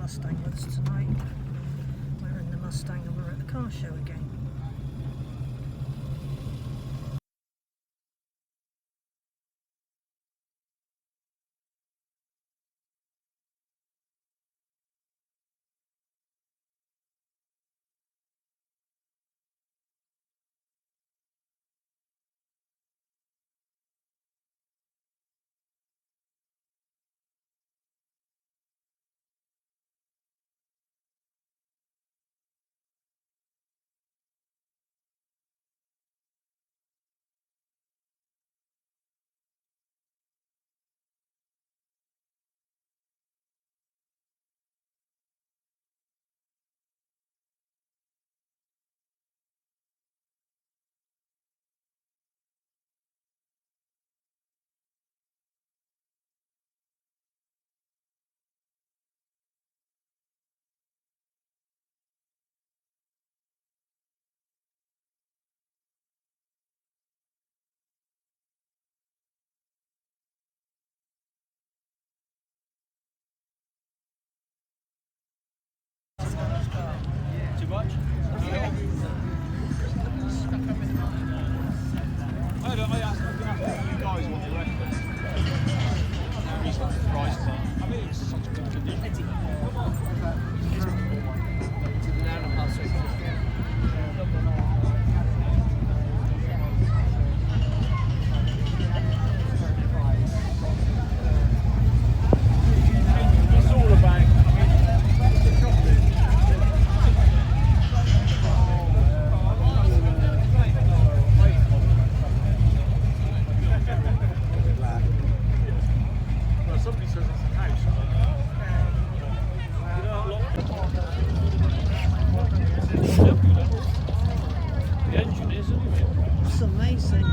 Mustang with us tonight. We're in the Mustang and we're at the car show again. Too much? I asked you guys what you reckon. He's not surprised, but I mean, it's such a good condition. Come on. To the down and pass it's all about, I mean, the trouble is, somebody says it's a house. The engine is, isn't it? It's amazing.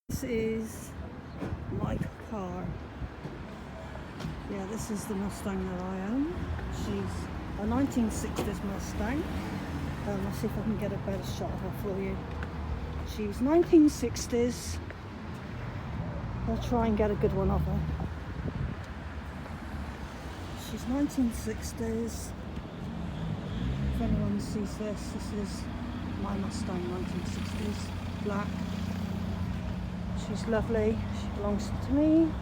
This is my car. Yeah, this is the Mustang that I own. She's a 1960s Mustang. Let's see if I can get a better shot of her for you. She's 1960s. I'll try and get a good one of her. She's 1960s. If anyone sees this, this is my Mustang 1960s, black. She's lovely, she belongs to me.